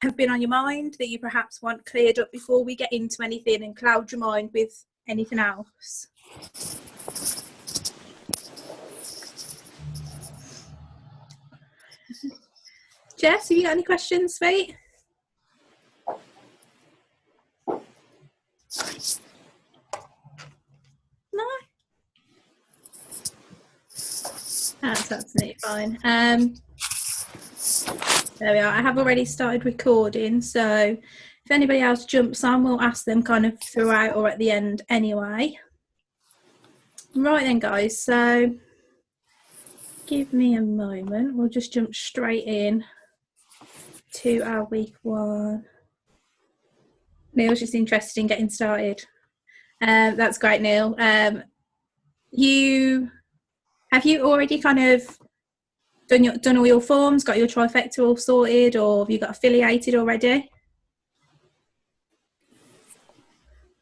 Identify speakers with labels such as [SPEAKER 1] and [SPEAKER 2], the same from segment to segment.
[SPEAKER 1] have been on your mind that you perhaps want cleared up before we get into anything and cloud your mind with anything else? Jess, have you got any questions, sweet? No? That's absolutely fine. There we are. I have already started recording, so if anybody else jumps on, we'll ask them kind of throughout or at the end anyway. Right then, guys, so give me a moment. We'll just jump straight in to our week one. Neil's just interested in getting started. That's great, Neil. Have you already kind of done all your forms, got your trifecta all sorted, or have you got affiliated already?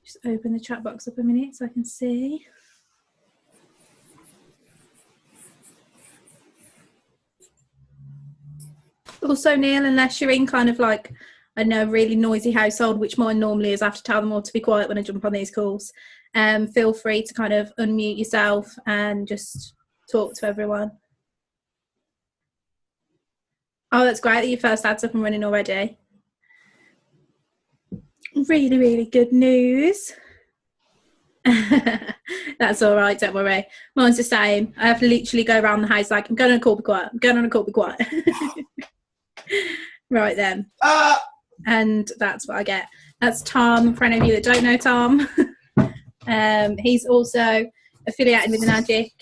[SPEAKER 1] Just open the chat box up a minute so I can see. Also, Neil, unless you're in kind of like, I know, a really noisy household, which mine normally is, I have to tell them all to be quiet when I jump on these calls. Feel free to kind of unmute yourself and just talk to everyone. Oh, that's great that your first ad's up and running already. Really, really good news. That's all right, don't worry. Mine's the same. I have to literally go around the house like, I'm going on a call, be quiet. I'm going on a call, be quiet. Right then. And that's what I get. That's Tom, for any of you that don't know Tom. He's also affiliated with the Magic.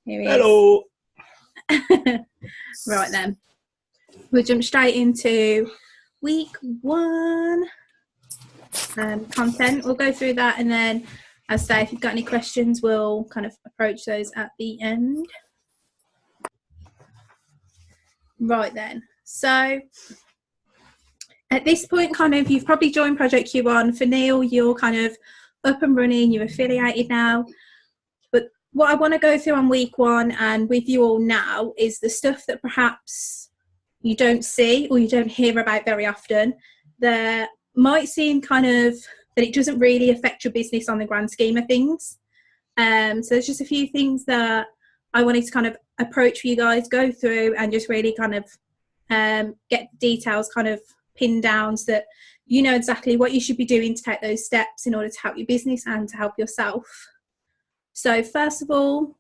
[SPEAKER 1] Here he is.
[SPEAKER 2] Hello.
[SPEAKER 1] Right then. We'll jump straight into week one content. We'll go through that, and then, as I say, if you've got any questions, we'll kind of approach those at the end. Right then. So at this point, kind of, you've probably joined Project Q1. For Neil, you're kind of up and running, you're affiliated now. But what I want to go through on week one and with you all now is the stuff that perhaps you don't see or you don't hear about very often, that might seem kind of that it doesn't really affect your business on the grand scheme of things. So there's just a few things that I wanted to kind of approach for you guys, go through and just really kind of get details kind of pinned down so that you know exactly what you should be doing to take those steps in order to help your business and to help yourself. So first of all,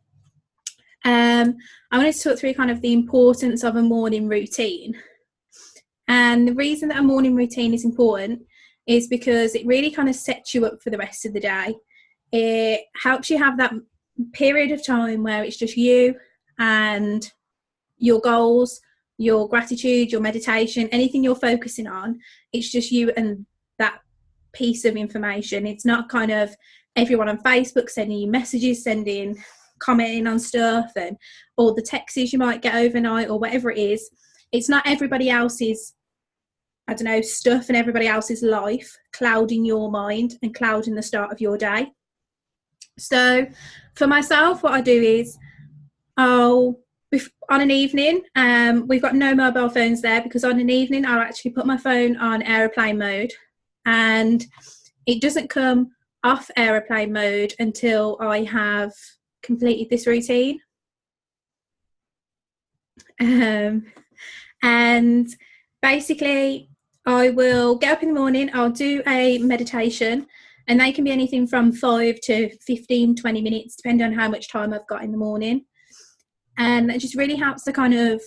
[SPEAKER 1] I wanted to talk through kind of the importance of a morning routine. And the reason that a morning routine is important is because it really kind of sets you up for the rest of the day. It helps you have that period of time where it's just you and your goals, your gratitude, your meditation, anything you're focusing on. It's just you and that piece of information. It's not kind of everyone on Facebook sending you messages, commenting on stuff, and all the texts you might get overnight or whatever it is. It's not everybody else's, I don't know, stuff and everybody else's life clouding your mind and clouding the start of your day. So for myself, what I do is on an evening, we've got no mobile phones there, because on an evening I'll actually put my phone on aeroplane mode, and it doesn't come off aeroplane mode until I have completed this routine. And basically I will get up in the morning, I'll do a meditation, and they can be anything from 5 to 15, 20 minutes, depending on how much time I've got in the morning. And it just really helps to kind of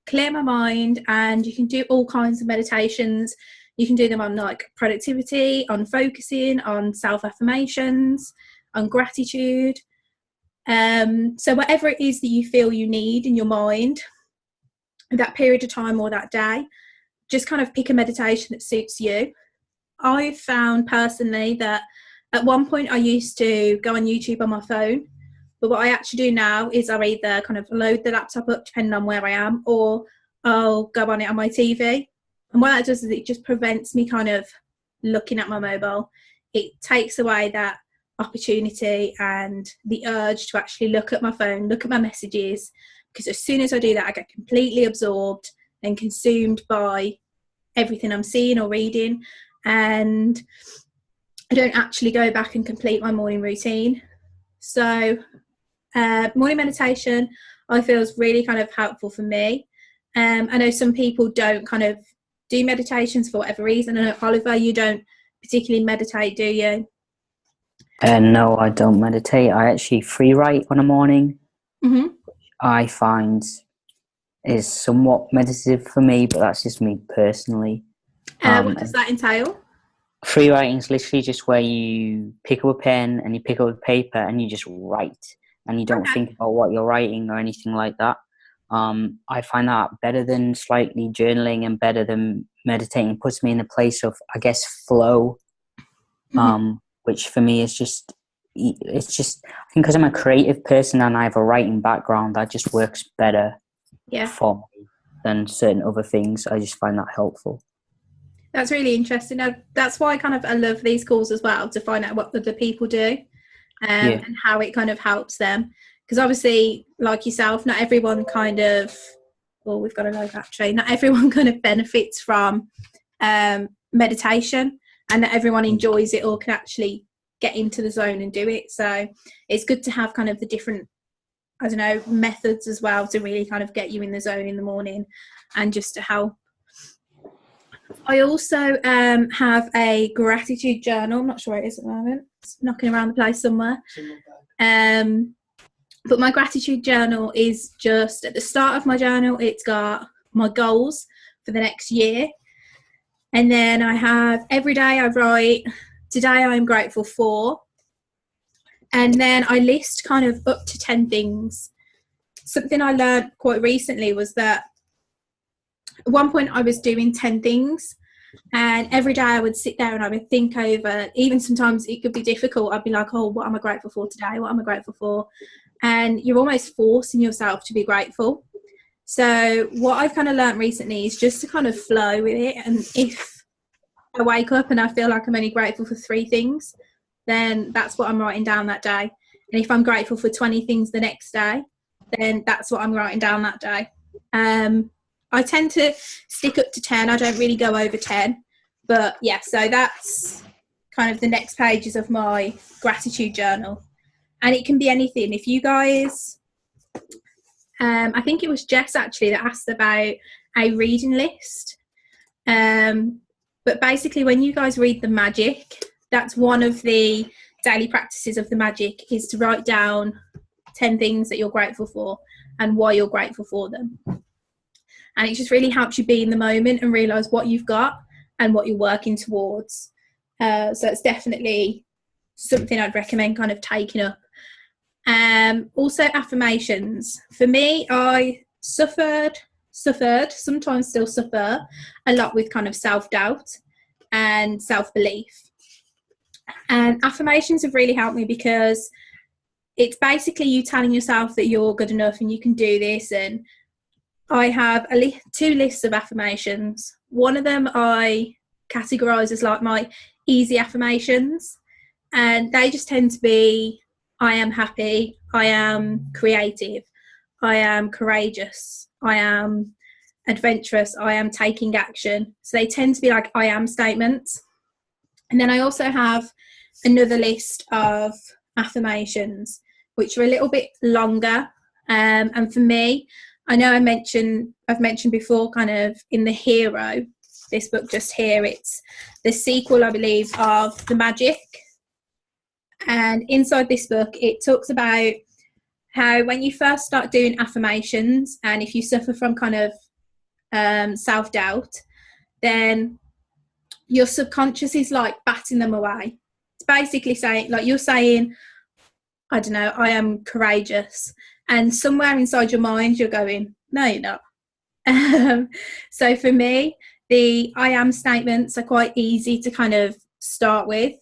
[SPEAKER 1] clear my mind. And you can do all kinds of meditations. You can do them on like productivity, on focusing, on self-affirmations, on gratitude. So whatever it is that you feel you need in your mind, that period of time or that day, just kind of pick a meditation that suits you. I've found personally that at one point I used to go on YouTube on my phone, but what I actually do now is I either kind of load the laptop up depending on where I am, or I'll go on it on my TV. And what that does is it just prevents me kind of looking at my mobile. It takes away that opportunity and the urge to actually look at my phone, look at my messages, because as soon as I do that, I get completely absorbed and consumed by everything I'm seeing or reading, and I don't actually go back and complete my morning routine. So morning meditation, I feel, is really kind of helpful for me. I know some people don't kind of do meditations for whatever reason. I know, Oliver, you don't particularly meditate, do you?
[SPEAKER 2] No, I don't meditate. I actually free write on a morning.
[SPEAKER 1] Mm-hmm.
[SPEAKER 2] I find is somewhat meditative for me, but that's just me personally.
[SPEAKER 1] What does that entail?
[SPEAKER 2] Free writing is literally just where you pick up a pen and you pick up a paper and you just write, and you don't think about what you're writing or anything like that. I find that better than slightly journaling and better than meditating. It puts me in a place of, I guess, flow, which for me is just, it's just, I think because I'm a creative person and I have a writing background, that just works better for me than certain other things. I just find that helpful.
[SPEAKER 1] That's really interesting. Now, that's why I love these calls as well, to find out what other people do and how it kind of helps them. Because obviously, like yourself, not everyone kind of, well, we've got to know actually, not everyone kind of benefits from meditation, and not everyone enjoys it or can actually get into the zone and do it. So it's good to have kind of the different, I don't know, methods as well to really kind of get you in the zone in the morning and just to help. I also have a gratitude journal. I'm not sure where it is at the moment. It's knocking around the place somewhere. But my gratitude journal is just at the start of my journal. It's got my goals for the next year. And then I have every day I write, today I am grateful for. And then I list kind of up to 10 things. Something I learned quite recently was that at one point I was doing 10 things, and every day I would sit there and I would think over, even sometimes it could be difficult. I'd be like, oh, what am I grateful for today? What am I grateful for? And you're almost forcing yourself to be grateful. So what I've kind of learned recently is just to kind of flow with it. And if I wake up and I feel like I'm only grateful for 3 things, then that's what I'm writing down that day. And if I'm grateful for 20 things the next day, then that's what I'm writing down that day. I tend to stick up to 10. I don't really go over 10. But yeah, so that's kind of the next pages of my gratitude journal. And it can be anything. If you guys, I think it was Jess actually that asked about a reading list. But basically when you guys read the magic, that's one of the daily practices of the magic, is to write down 10 things that you're grateful for and why you're grateful for them. And it just really helps you be in the moment and realise what you've got and what you're working towards. So it's definitely something I'd recommend kind of taking up. Also affirmations. For me, I suffered, sometimes still suffer a lot with kind of self-doubt and self-belief. And affirmations have really helped me because it's basically you telling yourself that you're good enough and you can do this. And I have 2 lists of affirmations. One of them I categorise as like my easy affirmations, and they just tend to be, I am happy, I am creative, I am courageous, I am adventurous, I am taking action. So they tend to be like I am statements. And then I also have another list of affirmations which are a little bit longer, and for me, I know I've mentioned before kind of in The Hero, this book just here, it's the sequel I believe of The Magic, and inside this book it talks about how when you first start doing affirmations, and if you suffer from kind of self-doubt, then your subconscious is like batting them away. It's basically saying, like, you're saying, I don't know, I am courageous, and somewhere inside your mind you're going, no you're not. So for me, the I am statements are quite easy to kind of start with,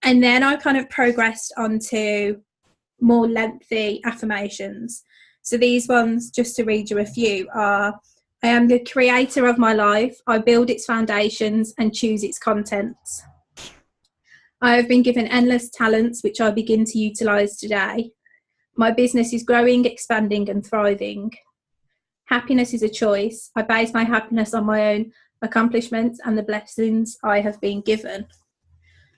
[SPEAKER 1] and then I kind of progressed onto more lengthy affirmations. So these ones, just to read you a few, are: I am the creator of my life, I build its foundations and choose its contents. I have been given endless talents which I begin to utilise today. My business is growing, expanding and thriving. Happiness is a choice. I base my happiness on my own accomplishments, and the blessings I have been given.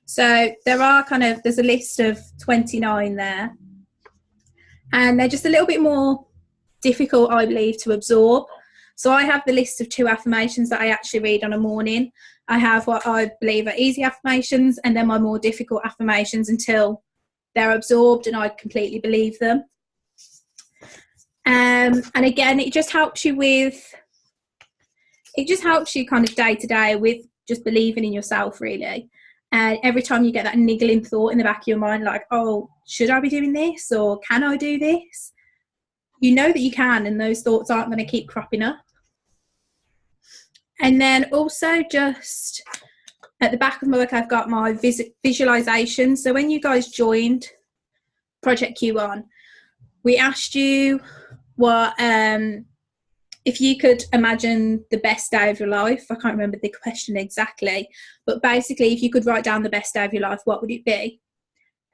[SPEAKER 1] So there's a list of 29 there, and they're just a little bit more difficult, I believe, to absorb. So I have the list of 2 affirmations that I actually read on a morning. I have what I believe are easy affirmations, and then my more difficult affirmations until they're absorbed and I completely believe them. And again, it just helps you kind of day to day with just believing in yourself, really. And every time you get that niggling thought in the back of your mind, like, oh, should I be doing this, or can I do this? You know that you can, and those thoughts aren't going to keep cropping up. And then also, just at the back of my book, I've got my visualization. So when you guys joined Project Q1, we asked you what if you could imagine the best day of your life. I can't remember the question exactly, but basically, if you could write down the best day of your life, what would it be?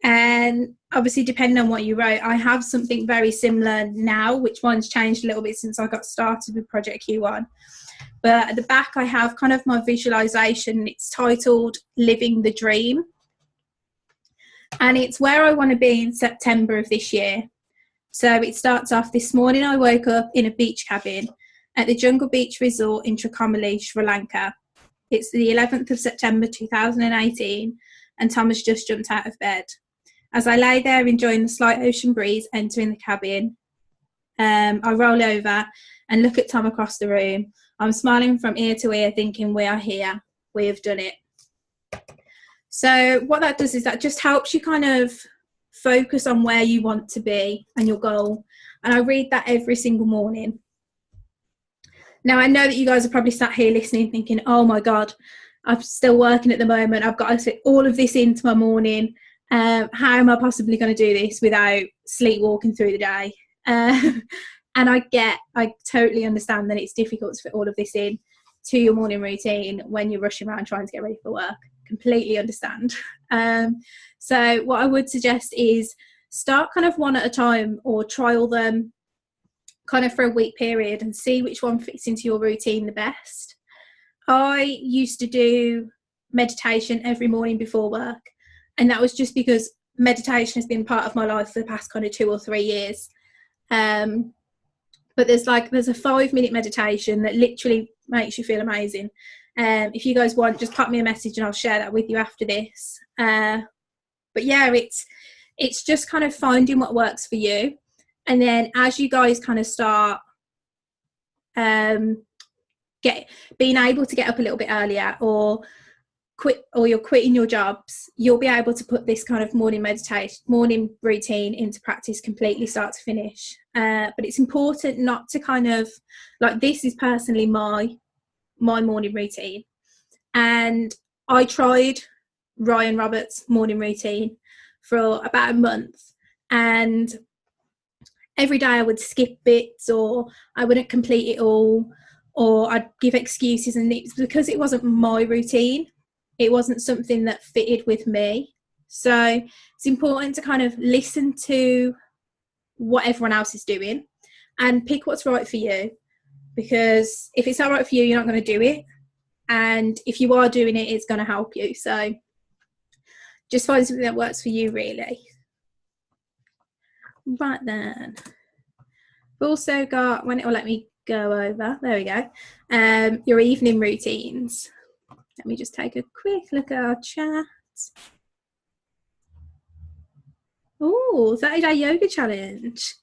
[SPEAKER 1] And obviously, depending on what you wrote, I have something very similar now, which mine's changed a little bit since I got started with Project Q1. But at the back, I have kind of my visualization. It's titled Living the Dream. And it's where I want to be in September of this year. So it starts off, this morning I woke up in a beach cabin at the Jungle Beach Resort in Trincomalee, Sri Lanka. It's the 11th of September 2018, and Tom has just jumped out of bed. As I lay there enjoying the slight ocean breeze entering the cabin, I roll over and look at Tom across the room. I'm smiling from ear to ear, thinking, we are here, we have done it. So what that does is that just helps you kind of focus on where you want to be and your goal. And I read that every single morning. Now, I know that you guys are probably sat here listening thinking, oh my God, I'm still working at the moment. I've got to fit all of this into my morning. How am I possibly going to do this without sleepwalking through the day? And I totally understand that it's difficult to fit all of this in to your morning routine when you're rushing around trying to get ready for work. Completely understand. So what I would suggest is start kind of one at a time, or trial them kind of for a week period and see which one fits into your routine the best. I used to do meditation every morning before work, and that was just because meditation has been part of my life for the past kind of 2 or 3 years. But there's a 5-minute meditation that literally makes you feel amazing. If you guys want, just pop me a message and I'll share that with you after this. But yeah, it's just kind of finding what works for you. And then as you guys kind of start being able to get up a little bit earlier, or you're quitting your jobs, you'll be able to put this kind of morning routine into practice completely start to finish. But it's important not to kind of, like, this is personally my morning routine, and I tried Ryan Roberts' morning routine for about a month, and every day I would skip bits, or I wouldn't complete it all, or I'd give excuses, and it's because it wasn't my routine. It wasn't something that fitted with me. So it's important to kind of listen to what everyone else is doing and pick what's right for you, because if it's not right for you, you're not going to do it, and if you are doing it, it's going to help you. So just find something that works for you, really. Right then, we've also got, when it will let me go over, there we go, your evening routines. Let me just take a quick look at our chat. Oh, 30-day yoga challenge.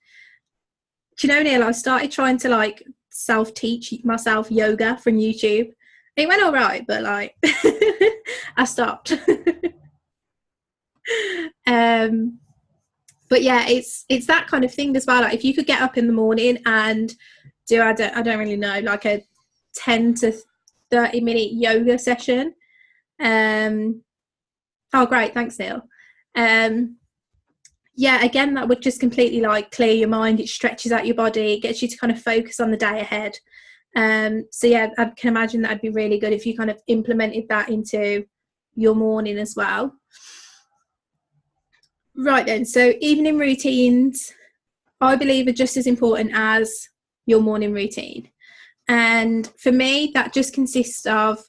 [SPEAKER 1] Do you know, Neil, I started trying to self-teach myself yoga from YouTube. It went all right, but I stopped. But yeah, it's that kind of thing as well. Like, if you could get up in the morning and do, I don't really know, like a 10 to 30-minute yoga session. Oh, great, thanks, Neil. Yeah, again, that would just completely clear your mind. It stretches out your body. It gets you to kind of focus on the day ahead. So yeah, I can imagine that'd be really good if you kind of implemented that into your morning as well. Right then, so evening routines, I believe, are just as important as your morning routine. And for me, that just consists of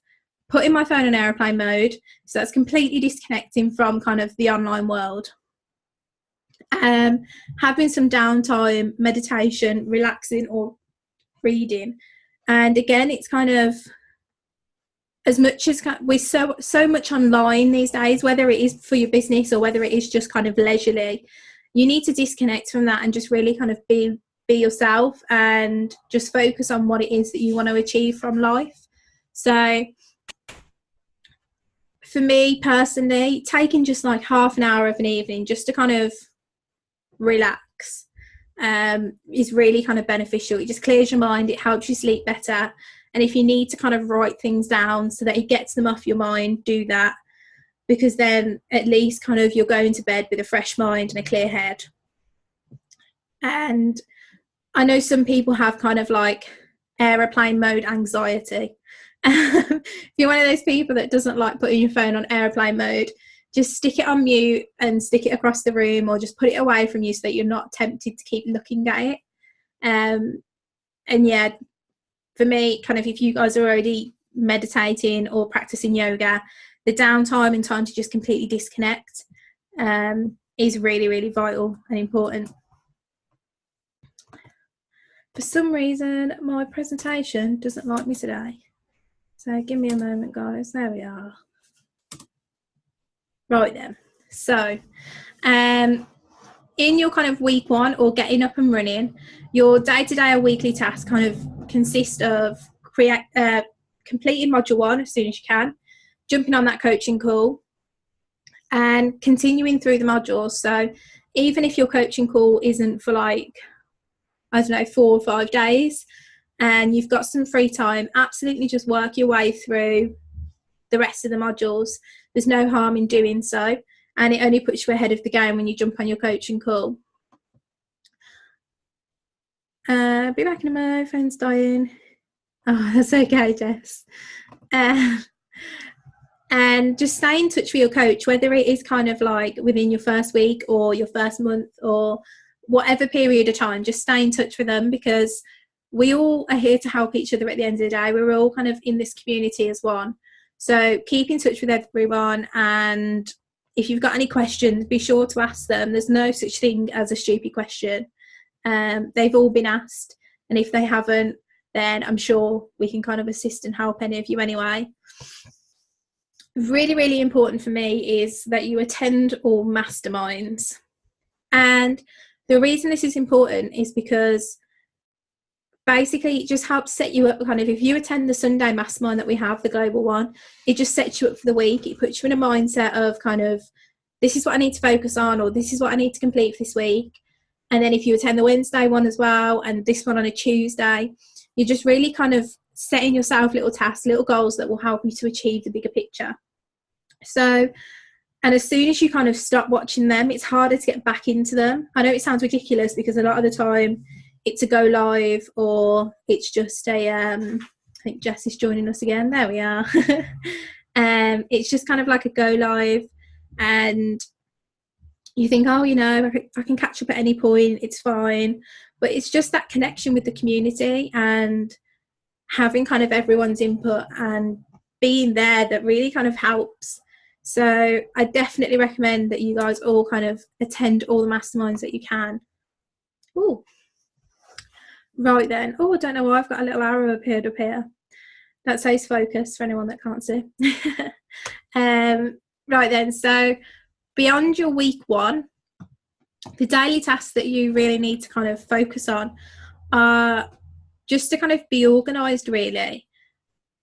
[SPEAKER 1] putting my phone on airplane mode. So that's completely disconnecting from kind of the online world. Having some downtime, meditation, relaxing, or reading. And again, it's kind of, as much as we're so much online these days, whether it is for your business or whether it is just kind of leisurely, you need to disconnect from that and just really kind of be yourself and just focus on what it is that you want to achieve from life. So for me personally, taking just like half an hour of an evening just to kind of relax is really kind of beneficial. It just clears your mind, it helps you sleep better. And if you need to kind of write things down so that it gets them off your mind, do that, because then at least kind of you're going to bed with a fresh mind and a clear head. And I know some people have kind of like airplane mode anxiety. If you're one of those people that doesn't like putting your phone on airplane mode, just stick it on mute and stick it across the room, or just put it away from you so that you're not tempted to keep looking at it. And yeah, for me, kind of, if you guys are already meditating or practicing yoga, the downtime and time to just completely disconnect is really, really vital and important. For some reason, my presentation doesn't like me today. So give me a moment, guys. There we are. Right then. So in your kind of week one, or getting up and running, your day-to-day or weekly tasks kind of consist of completing module 1 as soon as you can, jumping on that coaching call, and continuing through the modules. So even if your coaching call isn't for like, I don't know, 4 or 5 days, and you've got some free time, absolutely just work your way through the rest of the modules. There's no harm in doing so, and it only puts you ahead of the game when you jump on your coaching call. Be back in a mo, phone's dying. Oh, that's okay, Jess. And just stay in touch with your coach, whether it is kind of like within your first week or your first month or whatever period of time. Just stay in touch with them, because we all are here to help each other at the end of the day. We're all kind of in this community as one. So keep in touch with everyone, and if you've got any questions, be sure to ask them. There's no such thing as a stupid question. They've all been asked, and if they haven't, then I'm sure we can kind of assist and help any of you anyway. Really, really important for me is that you attend all masterminds. And the reason this is important is because basically it just helps set you up. Kind of, if you attend the Sunday mastermind that we have, the global one, it just sets you up for the week. It puts you in a mindset of kind of, this is what I need to focus on, or this is what I need to complete for this week. And then if you attend the Wednesday one as well, and this one on a Tuesday, you're just really kind of setting yourself little tasks, little goals that will help you to achieve the bigger picture. So, and as soon as you kind of stop watching them, it's harder to get back into them. I know it sounds ridiculous, because a lot of the time it's a go live, or it's just a, I think Jess is joining us again. There we are. It's just kind of like a go live, and you think, oh, you know, I can catch up at any point, it's fine. But it's just that connection with the community and having kind of everyone's input and being there that really kind of helps. So I definitely recommend that you guys all kind of attend all the masterminds that you can. Oh, right then. Oh, I don't know why I've got a little arrow appeared up here. That says focus for anyone that can't see. Right then, so beyond your week one, the daily tasks that you really need to kind of focus on are just to kind of be organised, really.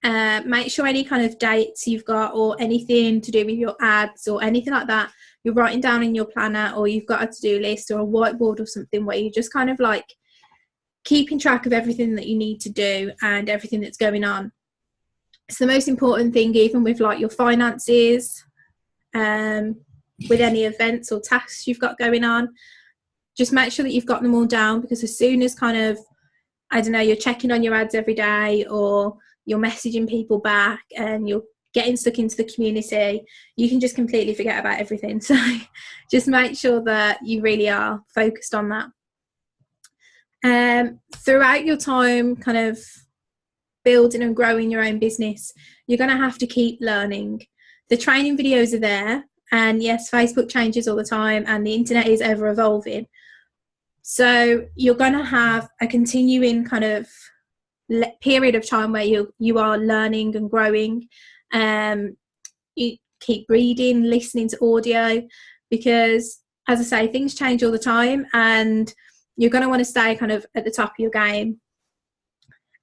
[SPEAKER 1] Make sure any kind of dates you've got, or anything to do with your ads or anything like that, you're writing down in your planner, or you've got a to-do list or a whiteboard or something where you just kind of like keeping track of everything that you need to do and everything that's going on. It's the most important thing, even with like your finances, with any events or tasks you've got going on. Just make sure that you've got them all down, because as soon as kind of, I don't know, you're checking on your ads every day, or you're messaging people back and you're getting stuck into the community, you can just completely forget about everything. So just make sure that you really are focused on that. Throughout your time kind of building and growing your own business, you're going to have to keep learning. The training videos are there, and yes, Facebook changes all the time and the internet is ever evolving. So you're going to have a continuing kind of period of time where you are learning and growing. You keep reading, listening to audio, because as I say, things change all the time and you're going to want to stay kind of at the top of your game.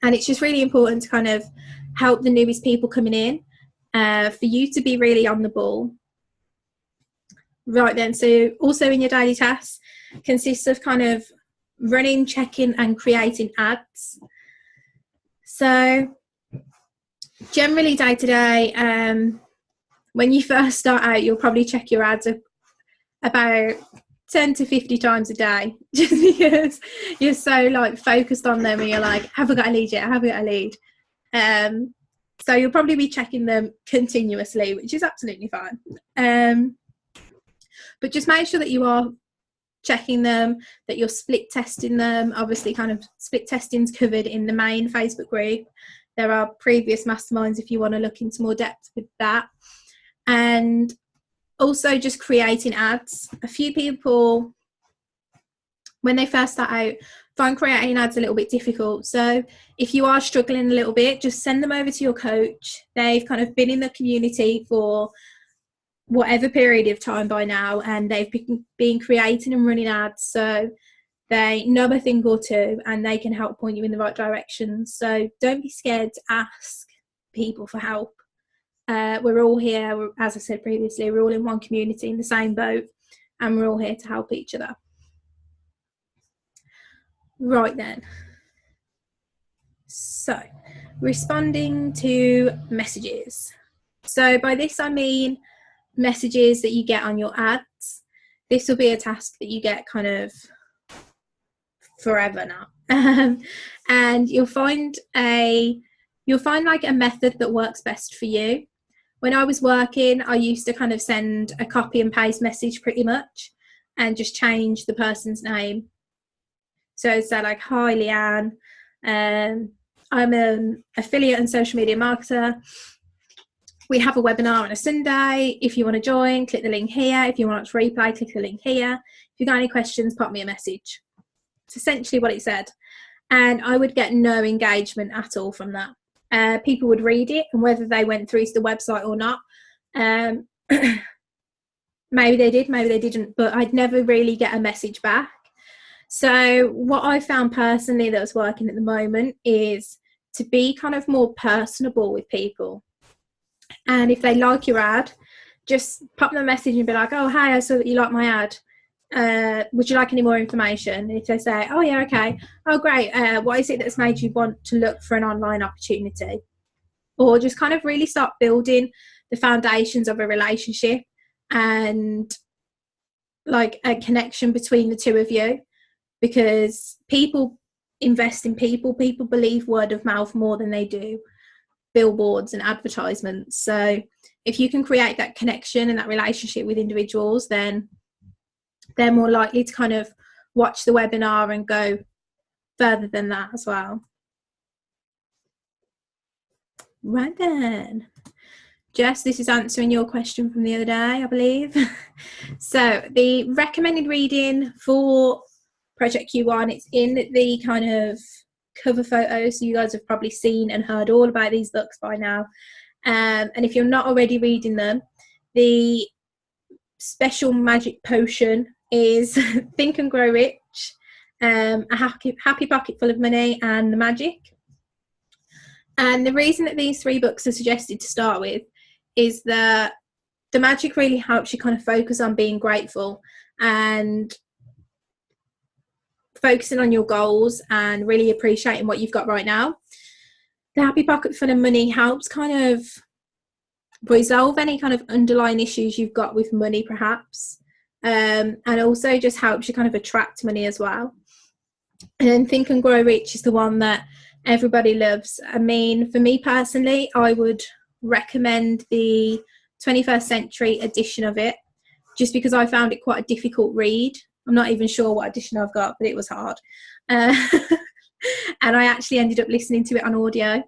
[SPEAKER 1] And it's just really important to kind of help the newest people coming in, for you to be really on the ball. Right then, so also in your daily tasks consists of kind of running, checking and creating ads. So generally day to day, when you first start out, you'll probably check your ads about 10 to 50 times a day, just because you're so like focused on them and you're like, have I got a lead yet? Have I got a lead? So you'll probably be checking them continuously, which is absolutely fine. But just make sure that you are checking them, that you're split testing them. Obviously, kind of split testing's covered in the main Facebook group. There are previous masterminds if you want to look into more depth with that. And also just creating ads. A few people, when they first start out, find creating ads a little bit difficult. So if you are struggling a little bit, just send them over to your coach. They've kind of been in the community for whatever period of time by now, and they've been creating and running ads, so they know a thing or two and they can help point you in the right direction. So don't be scared to ask people for help. We're all here, as I said previously, we're all in one community in the same boat, and we're all here to help each other. Right then, so responding to messages. So by this I mean messages that you get on your ads. This will be a task that you get kind of forever now. And you'll find like a method that works best for you. When I was working, I used to kind of send a copy and paste message pretty much and just change the person's name. So say like, hi Leanne, I'm an affiliate and social media marketer. We have a webinar on a Sunday. If you want to join, click the link here. If you want to replay, click the link here. If you've got any questions, pop me a message. It's essentially what it said. And I would get no engagement at all from that. People would read it, and whether they went through to the website or not, maybe they did, maybe they didn't, but I'd never really get a message back. So what I found personally that's working at the moment is to be kind of more personable with people. And if they like your ad, just pop them a message and be like, oh, hey, I saw that you like my ad. Would you like any more information? And if they say, oh, yeah, okay. Oh, great. What is it that's made you want to look for an online opportunity? Or just kind of really start building the foundations of a relationship and like a connection between the two of you. Because people invest in people. People believe word of mouth more than they do billboards and advertisements. So if you can create that connection and that relationship with individuals, then they're more likely to kind of watch the webinar and go further than that as well. Right then, Jess, this is answering your question from the other day, I believe. So the recommended reading for Project Q1, it's in the kind of cover photo, so you guys have probably seen and heard all about these books by now. And if you're not already reading them, the special magic potion is Think and Grow Rich, A Happy Pocket Full of Money, and The Magic. And the reason that these three books are suggested to start with is that The Magic really helps you kind of focus on being grateful and focusing on your goals and really appreciating what you've got right now. The Happy Pocket Full of Money helps kind of resolve any kind of underlying issues you've got with money perhaps, and also just helps you kind of attract money as well. And then Think and Grow Rich is the one that everybody loves. I mean, for me personally, I would recommend the 21st century edition of it, just because I found it quite a difficult read. I'm not even sure what edition I've got, but it was hard. And I actually ended up listening to it on audio.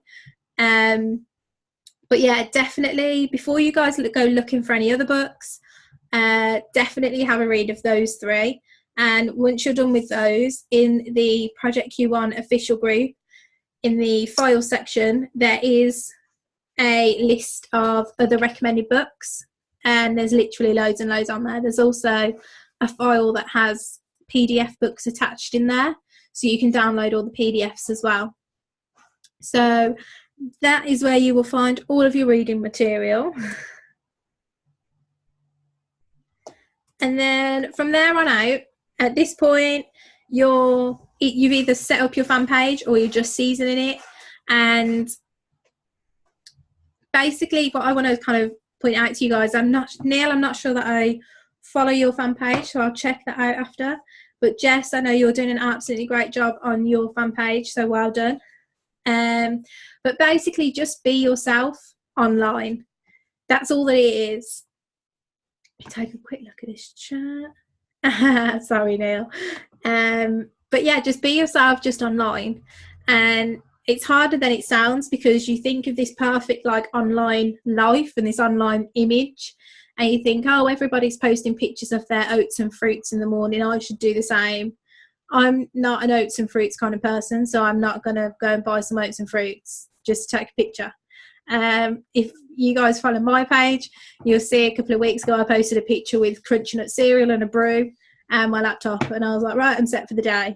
[SPEAKER 1] But yeah, definitely before you guys go looking for any other books, definitely have a read of those 3. And once you're done with those, in the Project Q1 official group, in the file section, there is a list of other recommended books, and there's literally loads and loads on there. There's also a file that has PDF books attached in there, so you can download all the PDFs as well. So that is where you will find all of your reading material. And then from there on out, at this point, you've either set up your fan page or you're just seasoning it. And basically what I want to kind of point out to you guys, I'm not sure that I follow your fan page, so I'll check that out after. But Jess, I know you're doing an absolutely great job on your fan page, so well done. But basically just be yourself online. That's all that it is. Take a quick look at this chat. Sorry, Neil. But yeah, just be yourself just online. And it's harder than it sounds, because you think of this perfect like online life and this online image, and you think, oh, everybody's posting pictures of their oats and fruits in the morning, I should do the same. I'm not an oats and fruits kind of person, so I'm not going to go and buy some oats and fruits just to take a picture. If you guys follow my page, you'll see a couple of weeks ago I posted a picture with crunchy nut cereal and a brew and my laptop, and I was like, right, I'm set for the day.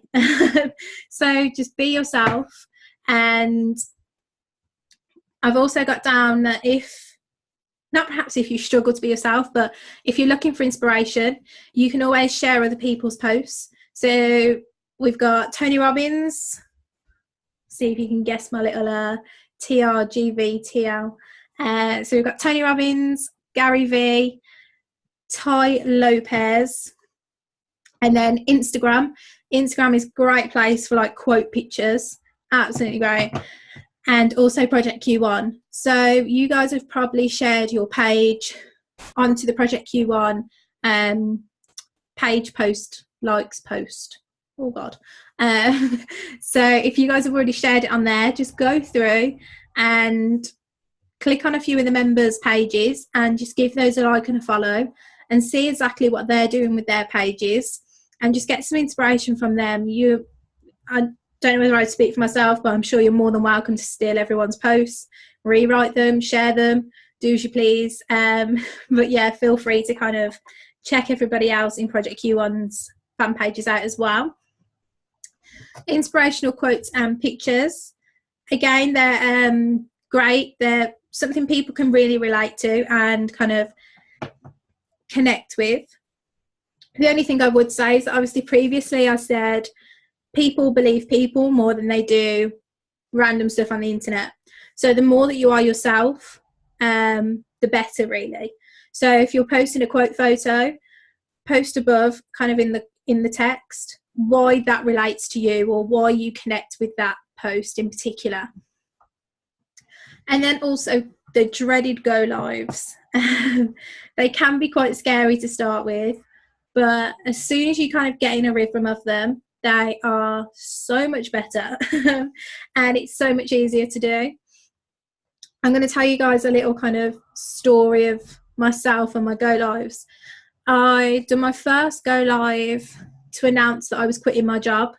[SPEAKER 1] So just be yourself. And I've also got down that if you struggle to be yourself, but if you're looking for inspiration, you can always share other people's posts. So we've got Tony Robbins. See if you can guess my little TRGVTL. So we've got Tony Robbins, Gary V, Ty Lopez, and then Instagram. Instagram is a great place for like quote pictures. Absolutely great. And also Project Q1. So you guys have probably shared your page onto the Project Q1 page post, likes post. Oh God. So if you guys have already shared it on there, just go through and click on a few of the members' pages and just give those a like and a follow and see exactly what they're doing with their pages and just get some inspiration from them. I don't know whether I speak for myself, but I'm sure you're more than welcome to steal everyone's posts, rewrite them, share them, do as you please. But yeah, feel free to kind of check everybody else in Project Q1's fan pages out as well. Inspirational quotes and pictures. Again, they're great. They're something people can really relate to and kind of connect with. The only thing I would say is that obviously previously I said people believe people more than they do random stuff on the internet. So the more that you are yourself, the better, really. So if you're posting a quote photo, post above kind of in the text why that relates to you or why you connect with that post in particular. And then also the dreaded go lives. They can be quite scary to start with, but as soon as you kind of get in a rhythm of them, they are so much better and it's so much easier to do. I'm going to tell you guys a little kind of story of myself and my go lives. I did my first go live to announce that I was quitting my job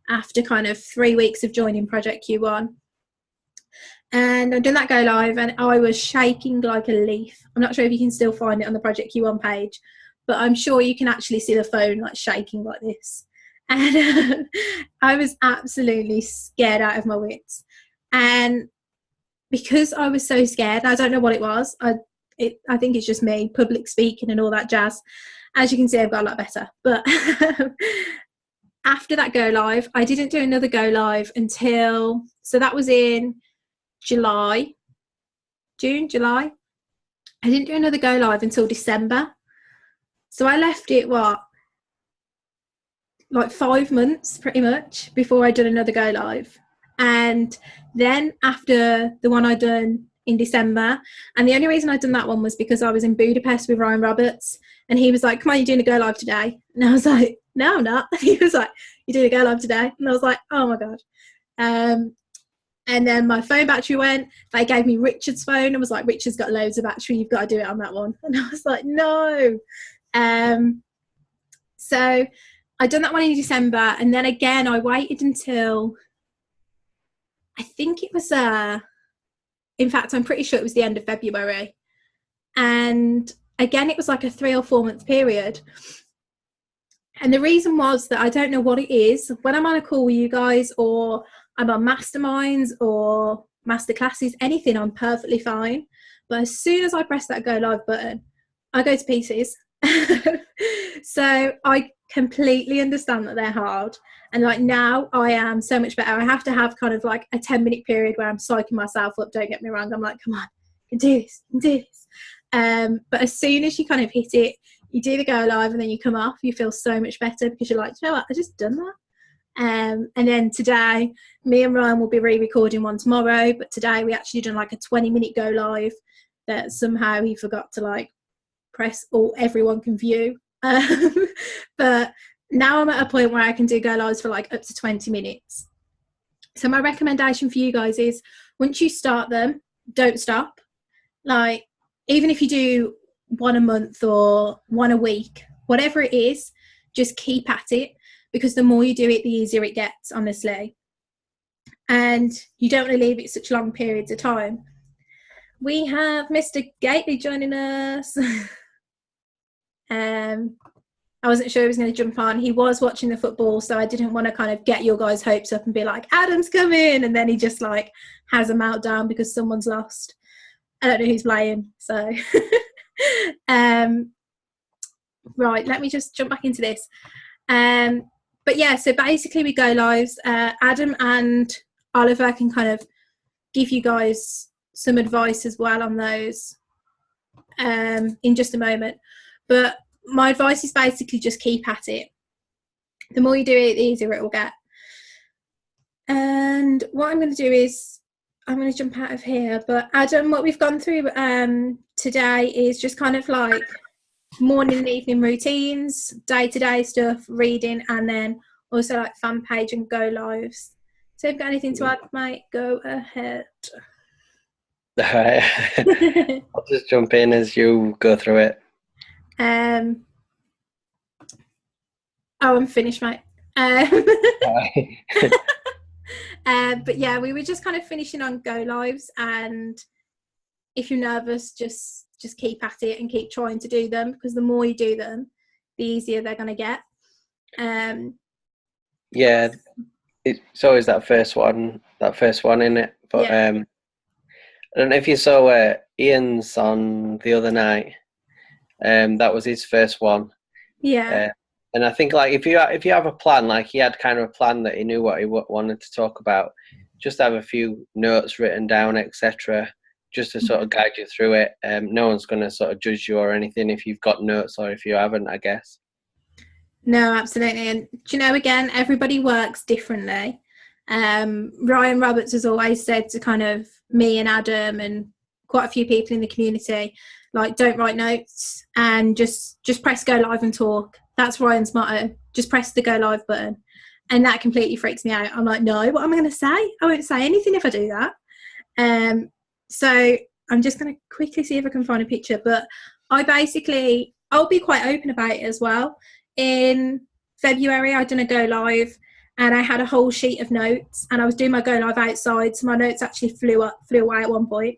[SPEAKER 1] after kind of 3 weeks of joining Project Q1. And I've done that go live and I was shaking like a leaf. I'm not sure if you can still find it on the Project Q1 page, but I'm sure you can actually see the phone like shaking like this. And I was absolutely scared out of my wits. And because I was so scared, I don't know what it was. I think it's just me, public speaking and all that jazz. As you can see, I've got a lot better. But after that go live, I didn't do another go live until, so that was in June, July. I didn't do another go live until December. So I left it, like 5 months pretty much before I did another go live. And then after the one I done in December, and the only reason I'd done that one was because I was in Budapest with Ryan Roberts and he was like, come on, you're doing a go live today. And I was like, no, I'm not. He was like, you're doing a go live today. And I was like, oh my God. And then my phone battery went. They gave me Richard's phone and was like, Richard's got loads of battery, you've got to do it on that one. And I was like, no. So I done that one in December, and then again I waited until, I think it was in fact I'm pretty sure it was the end of February, and again it was like a 3 or 4 month period. And the reason was that I don't know what it is, when I'm on a call with you guys or I'm on Masterminds or masterclasses, anything, I'm perfectly fine. But as soon as I press that go live button, I go to pieces. So I completely understand that they're hard. And like now I am so much better. I have to have kind of like a 10-minute period where I'm psyching myself up. Don't get me wrong. I'm like, come on, you can do this, you can do this. But as soon as you kind of hit it, you do the go live and then you come off, you feel so much better because you're like, you know what, I just done that. And then today, me and Ryan will be re-recording one tomorrow, but today we actually done like a 20-minute go live that somehow he forgot to like press all everyone can view. But now I'm at a point where I can do go lives for like up to 20 minutes. So my recommendation for you guys is, once you start them, don't stop. Like, even if you do one a month or one a week, whatever it is, just keep at it, because the more you do it, the easier it gets, honestly. And you don't want to leave it such long periods of time. We have Mr. Gately joining us. I wasn't sure he was going to jump on. He was watching the football, so I didn't want to kind of get your guys' hopes up and be like, Adam's coming, and then he just like has a meltdown because someone's lost. I don't know who's playing, so right, let me just jump back into this. But yeah, so basically we go lives. Adam and Oliver can kind of give you guys some advice as well on those in just a moment. But my advice is basically just keep at it. The more you do it, the easier it will get. And what I'm going to do is, I'm going to jump out of here. But Adam, what we've gone through today is just kind of like morning and evening routines, day-to-day stuff, reading, and then also like fan page and go lives. So if you've got anything to add, mate, go ahead.
[SPEAKER 3] All right. I'll just jump in as you go through it.
[SPEAKER 1] I'm finished, mate. But yeah, we were just kind of finishing on go lives, and if you're nervous, just keep at it and keep trying to do them, because the more you do them, the easier they're going to get.
[SPEAKER 3] Yeah, it's always that first one in it. But yeah. I don't know if you saw Ian's on the other night. That was his first one.
[SPEAKER 1] Yeah.
[SPEAKER 3] And I think like if you have a plan, like he had kind of a plan that he knew what he wanted to talk about, just have a few notes written down, etc., just to sort of guide you through it. No one's going to sort of judge you or anything if you've got notes or if you haven't, I guess.
[SPEAKER 1] No, absolutely. And do you know, again, everybody works differently. Ryan Roberts has always said to kind of me and Adam and quite a few people in the community, like, don't write notes and just press go live and talk. That's Ryan's motto. Just press the go live button. And that completely freaks me out. I'm like, no, what am I going to say? I won't say anything if I do that. So I'm just going to quickly see if I can find a picture. But I'll be quite open about it as well. In February, I done a go live and I had a whole sheet of notes, and I was doing my go live outside. So my notes actually flew away at one point.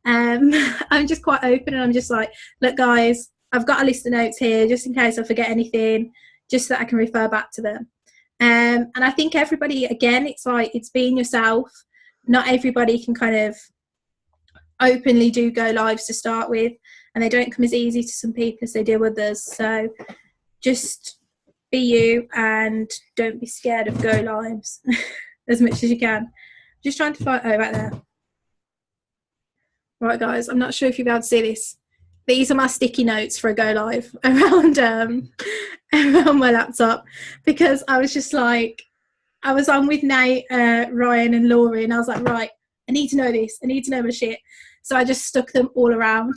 [SPEAKER 1] I'm just quite open, and I'm just like, look guys, I've got a list of notes here just in case I forget anything, just so that I can refer back to them. And I think everybody, again, it's like, it's being yourself. Not everybody can kind of openly do go lives to start with, and they don't come as easy to some people as they do others. So just be you and don't be scared of go lives as much as you can. Just trying to find, right there. Right guys, I'm not sure if you'll be able to see this. These are my sticky notes for a go live around my laptop, because I was just like, I was on with Nate, Ryan and Laurie, and I was like, right, I need to know this. I need to know my shit. So I just stuck them all around.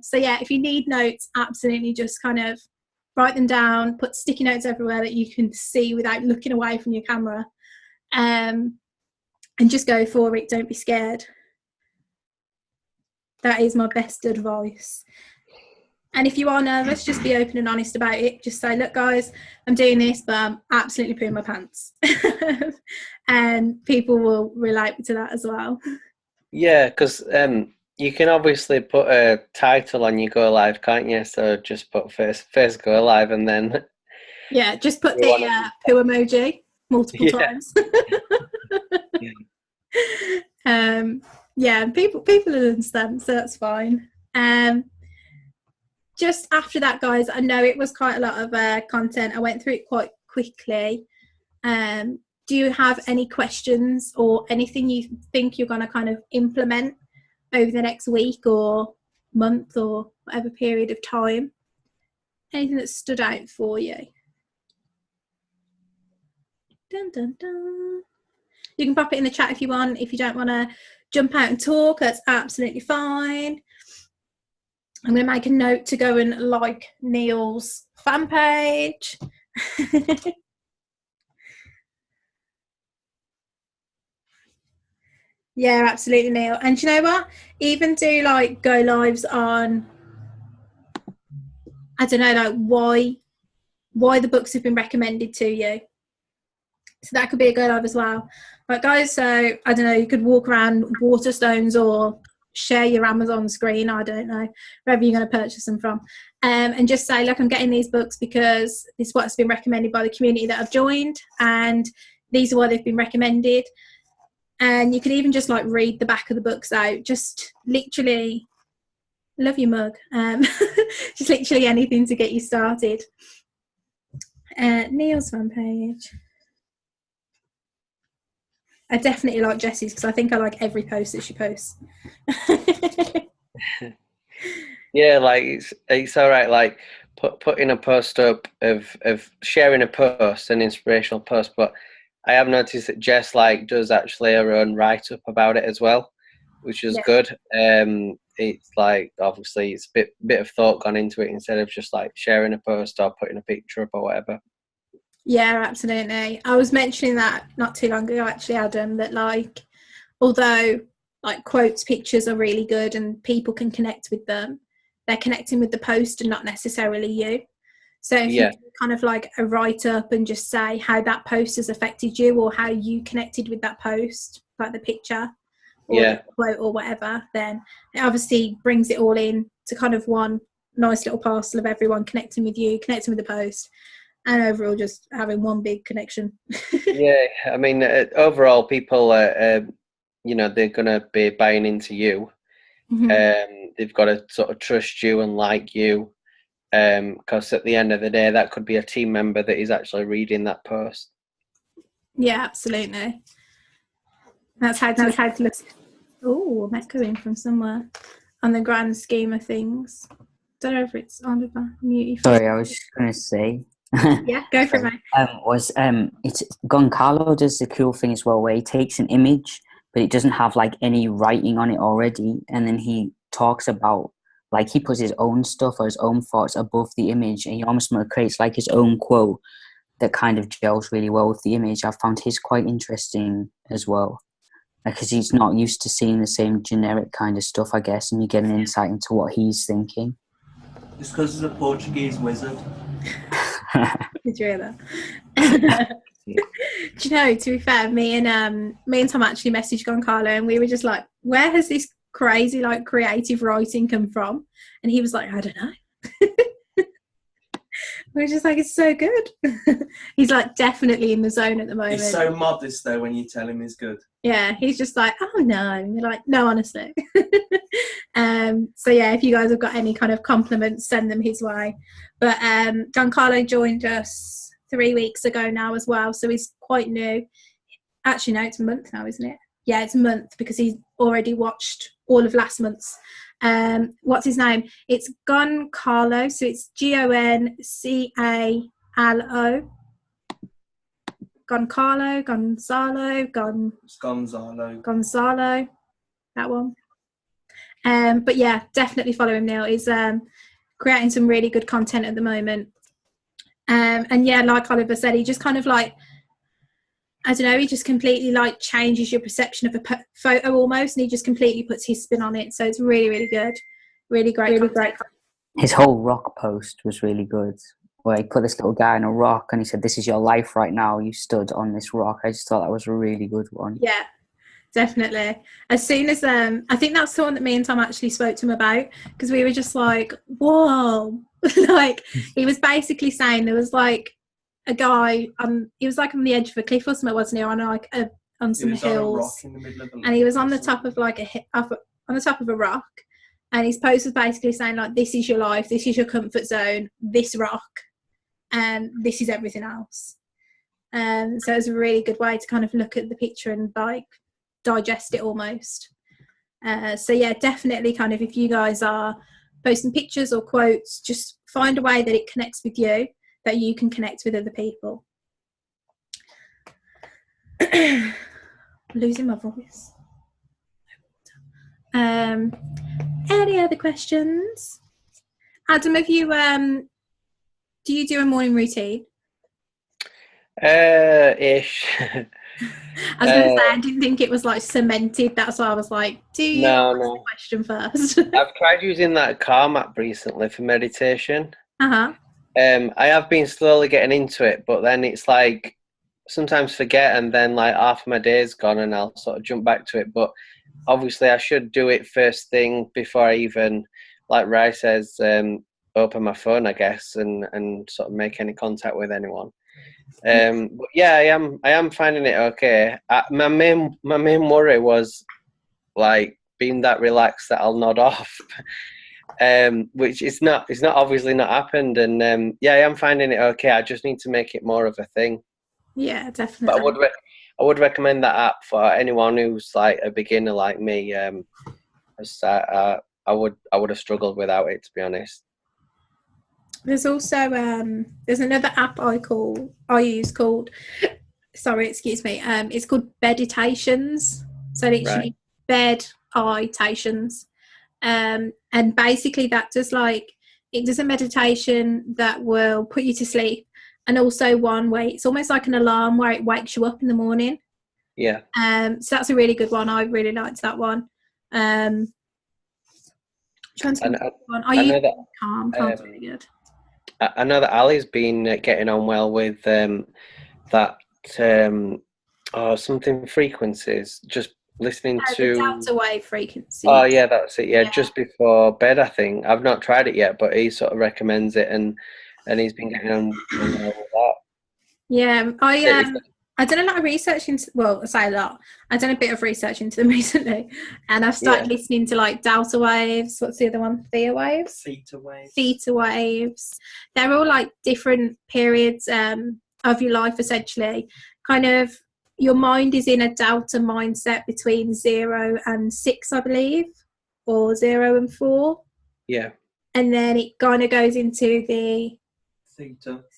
[SPEAKER 1] So yeah, if you need notes, absolutely just kind of write them down, put sticky notes everywhere that you can see without looking away from your camera. and just go for it. Don't be scared. That is my best advice. And if you are nervous, just be open and honest about it. Just say, look, guys, I'm doing this, but I'm absolutely pooing my pants. And people will relate to that as well.
[SPEAKER 3] Yeah, because you can obviously put a title on your go live, can't you? So just put first go live, and then
[SPEAKER 1] just put the poo emoji multiple times. People understand, so that's fine. Just after that, guys, I know it was quite a lot of content. I went through it quite quickly. Do you have any questions or anything you think you're going to kind of implement over the next week or month or whatever period of time? Anything that stood out for you? Dun, dun, dun. You can pop it in the chat if you want. If you don't want to jump out and talk, that's absolutely fine. I'm going to make a note to go and like Neil's fan page. Yeah, absolutely, Neil. And you know what? Even do like go lives on, I don't know, like why the books have been recommended to you. So that could be a go live as well. Like, guys, so I don't know, you could walk around Waterstones or share your Amazon screen, I don't know, wherever you're going to purchase them from, and just say, look, I'm getting these books because this is what's been recommended by the community that I've joined, and these are why they've been recommended. And you could even just like read the back of the books out, just literally, love your mug, just literally anything to get you started. Neil's fan page. I definitely like Jessie's because I think I like every post that she posts.
[SPEAKER 3] Yeah, like it's all right. Like putting a post up of sharing a post, an inspirational post. But I have noticed that Jess like does actually her own write up about it as well, which is good. It's like obviously it's a bit of thought gone into it instead of just like sharing a post or putting a picture up or whatever.
[SPEAKER 1] Yeah, absolutely. I was mentioning that not too long ago, actually, Adam, that like, although like quotes, pictures are really good and people can connect with them, they're connecting with the post and not necessarily you. So if you do kind of like a write-up and just say how that post has affected you or how you connected with that post, like the picture or the quote or whatever, then it obviously brings it all in to kind of one nice little parcel of everyone connecting with you, connecting with the post, and overall just having one big connection.
[SPEAKER 3] Yeah, I mean, overall, people, you know, they're going to be buying into you. Mm-hmm. They've got to sort of trust you and like you. Because at the end of the day, that could be a team member that is actually reading that post. Yeah,
[SPEAKER 1] absolutely. That's how to look. Oh, I'm echoing from somewhere. On the grand scheme of things. Don't know if it's on the mute.
[SPEAKER 2] Sorry, I was just going to say.
[SPEAKER 1] Yeah, go for it,
[SPEAKER 2] mate. It's Goncalo does the cool thing as well, where he takes an image, but it doesn't have like any writing on it already, and then he talks about like he puts his own stuff or his own thoughts above the image, and he almost creates like his own quote that kind of gels really well with the image. I found his quite interesting as well, because he's not used to seeing the same generic kind of stuff, I guess, and you get an insight into what he's thinking.
[SPEAKER 4] It's because he's a Portuguese wizard.
[SPEAKER 1] Did you hear that? Do you know, to be fair, me and Tom actually messaged Goncalo and we were just like, where has this crazy like creative writing come from? And he was like, I don't know. We're just like, it's so good. He's like definitely in the zone at the moment.
[SPEAKER 4] He's so modest though when you tell him he's good.
[SPEAKER 1] Yeah, he's just like, oh no. And you're like, no, honestly. So yeah, if you guys have got any kind of compliments, send them his way. But Goncalo joined us 3 weeks ago now as well, so he's quite new. Actually, no, it's a month now, isn't it? Yeah, it's a month because he's already watched all of last month's. What's his name? It's Goncalo, so it's Goncalo. Gonzalo, that one. But yeah, definitely follow him, Neil. He's creating some really good content at the moment. And yeah, like Oliver said, he just kind of like I don't know, he just completely like changes your perception of a photo almost, and he just completely puts his spin on it. So it's really, really good. Really great. Really great.
[SPEAKER 2] His whole rock post was really good, where he put this little guy on a rock and he said, "This is your life right now. You stood on this rock." I just thought that was a really good one.
[SPEAKER 1] Yeah, definitely. As soon as I think that's the one that me and Tom actually spoke to him about, because we were just like, whoa. Like, he was basically saying there was like a guy, he was like on the edge of a cliff or something, wasn't he? On like on some hills, and he was on the top of like on the top of a rock, and his post was basically saying like, this is your life, this is your comfort zone, this rock, and this is everything else. So it's a really good way to kind of look at the picture and like digest it almost. So yeah, definitely kind of, if you guys are posting pictures or quotes, just find a way that it connects with you, that you can connect with other people. Losing my voice. Any other questions? Adam, have you do you do a morning routine?
[SPEAKER 3] Ish.
[SPEAKER 1] I was going to say, I didn't think it was like cemented. That's why I was like, do you?
[SPEAKER 3] No.
[SPEAKER 1] Question first.
[SPEAKER 3] I've tried using that Calm app recently for meditation.
[SPEAKER 1] Uh-huh.
[SPEAKER 3] I have been slowly getting into it, but then it's like sometimes forget, and then like half of my day's gone, and I'll sort of jump back to it. But obviously, I should do it first thing before I even, like Rai says, open my phone, I guess, and sort of make any contact with anyone. But yeah, I am finding it okay. My main worry was like being that relaxed that I'll nod off. Which it's not obviously not happened, and yeah, I am finding it okay. I just need to make it more of a thing.
[SPEAKER 1] Yeah, definitely.
[SPEAKER 3] But I would recommend that app for anyone who's like a beginner like me. I would have struggled without it, to be honest.
[SPEAKER 1] There's also there's another app I use called it's called Beditations. So literally Beditations. And basically that does it does a meditation that will put you to sleep, and also one where it's almost like an alarm where it wakes you up in the morning.
[SPEAKER 3] Yeah.
[SPEAKER 1] So that's a really good one. I really liked that one. I know that Calm's really good.
[SPEAKER 3] I know that Ali's been getting on well with that something frequencies, just listening to
[SPEAKER 1] the delta wave frequency.
[SPEAKER 3] Oh yeah, that's it. Yeah, just before bed, I think. I've not tried it yet, but he sort of recommends it, and he's been getting on well with that.
[SPEAKER 1] Yeah, I done a lot of research into. Well, I say a lot. I've done a bit of research into them recently, and I've started listening to like delta waves. What's the other one? Theta waves. Theta waves. They're all like different periods of your life, essentially. Kind of. Your mind is in a delta mindset between 0 and 6, I believe, or 0 and 4.
[SPEAKER 3] Yeah.
[SPEAKER 1] And then it kind of goes into the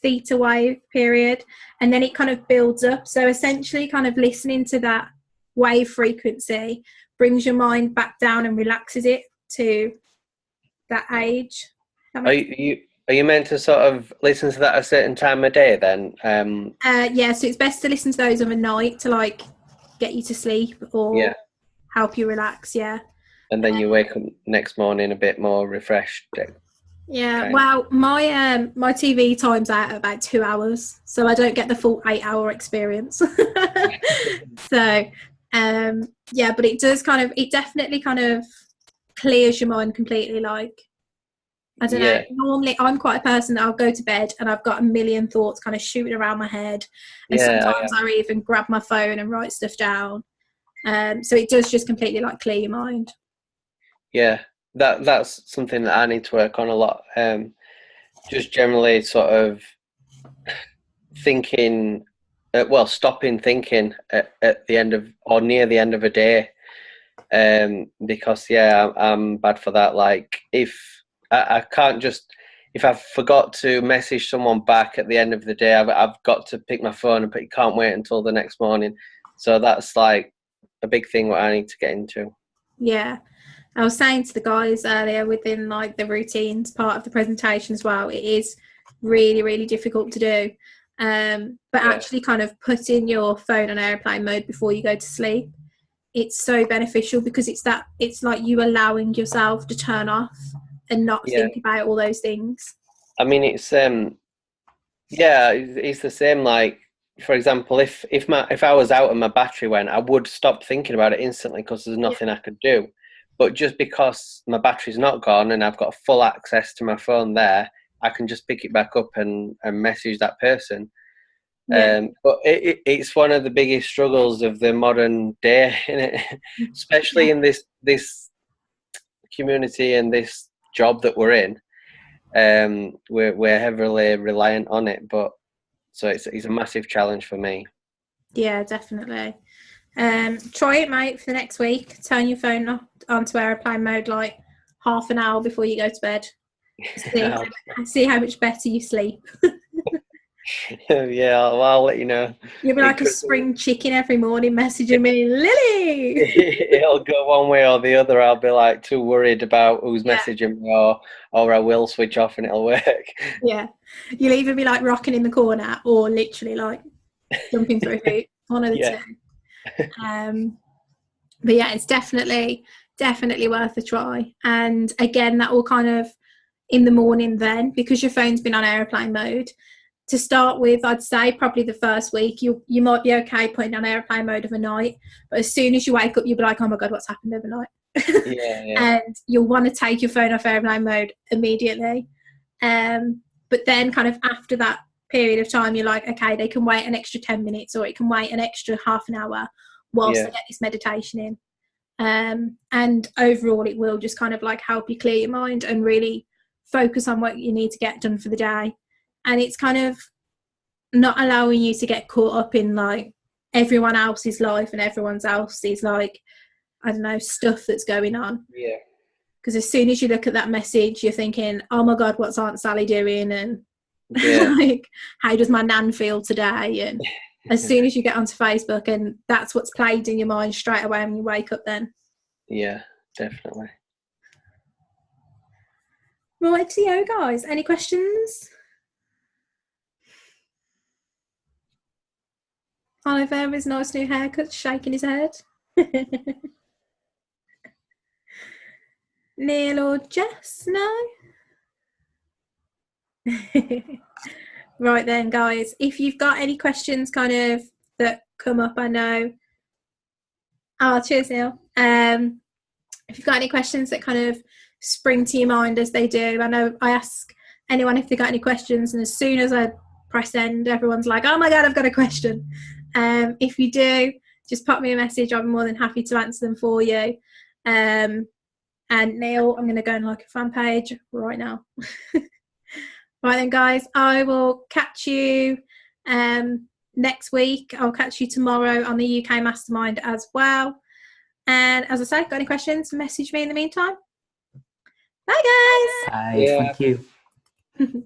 [SPEAKER 1] theta wave period, and then it kind of builds up. So essentially kind of listening to that wave frequency brings your mind back down and relaxes it to that age.
[SPEAKER 3] Are you meant to sort of listen to that at a certain time of day then?
[SPEAKER 1] Yeah, so it's best to listen to those of a night to like get you to sleep or help you relax,
[SPEAKER 3] And then you wake up next morning a bit more refreshed.
[SPEAKER 1] Yeah, well, my TV time's out at about 2 hours, so I don't get the full 8-hour experience. So, but it definitely kind of clears your mind completely, like, I don't know. Normally, I'm quite a person that I'll go to bed and I've got a million thoughts kind of shooting around my head. And sometimes I even grab my phone and write stuff down. So it does just completely like clear your mind. Yeah,
[SPEAKER 3] that's something that I need to work on a lot. Just generally sort of thinking, stopping thinking at the end of or near the end of a day. Because I'm bad for that. Like if I can't if I forgot to message someone back at the end of the day, I've got to pick my phone up. It can't wait until the next morning. So that's like a big thing what I need to get into.
[SPEAKER 1] Yeah. I was saying to the guys earlier within like the routines part of the presentation as well, it is really, really difficult to do. But actually kind of putting your phone on airplane mode before you go to sleep, it's so beneficial, because it's like you allowing yourself to turn off and not think about all those things.
[SPEAKER 3] I mean, it's it's the same. Like, for example, if I was out and my battery went, I would stop thinking about it instantly because there's nothing I could do. But just because my battery's not gone and I've got full access to my phone there, I can just pick it back up and message that person. But it's one of the biggest struggles of the modern day, especially in this community and this job that we're in. We're heavily reliant on it, but so it's a massive challenge for me. Yeah,
[SPEAKER 1] definitely. Try it, mate, for the next week. Turn your phone onto airplane mode like half an hour before you go to bed. See how much better you sleep.
[SPEAKER 3] Yeah, I'll let you know.
[SPEAKER 1] You'll be like a spring chicken every morning messaging me, Lily.
[SPEAKER 3] It'll go one way or the other. I'll be like too worried about who's messaging me, or I will switch off and it'll work.
[SPEAKER 1] Yeah, you'll either be like rocking in the corner or literally like jumping through a hoop. One of the two. But yeah, it's definitely worth a try. And again, that will kind of in the morning then, because your phone's been on airplane mode. To start with, I'd say probably the first week you might be okay putting on airplane mode overnight, but as soon as you wake up, you'll be like, oh my god, what's happened overnight? And you'll want to take your phone off airplane mode immediately. But then kind of after that period of time, you're like, okay, they can wait an extra 10 minutes or it can wait an extra half an hour whilst I get this meditation in. And overall, it will just kind of like help you clear your mind and really focus on what you need to get done for the day. And it's kind of not allowing you to get caught up in like everyone else's life and everyone else's like, I don't know, stuff that's going on.
[SPEAKER 3] Yeah.
[SPEAKER 1] Because as soon as you look at that message, you're thinking, oh my God, what's Aunt Sally doing? And like, how does my nan feel today? And as soon as you get onto Facebook, and that's what's played in your mind straight away when you wake up then.
[SPEAKER 3] Yeah, definitely.
[SPEAKER 1] Right, so guys, any questions? Oliver, his nice new haircut, shaking his head. Neil or Jess? No? Right then, guys, if you've got any questions kind of that come up, I know. Oh, cheers, Neil. If you've got any questions that kind of spring to your mind as they do, I know I ask anyone if they've got any questions, and as soon as I press end, everyone's like, oh my God, I've got a question. If you do, just pop me a message. I'm more than happy to answer them for you. And Neil, I'm going to go on like a fan page right now. Right then, guys, I will catch you next week. I'll catch you tomorrow on the UK Mastermind as well. And as I said, got any questions, message me in the meantime. Bye, guys.
[SPEAKER 2] Bye, thank you.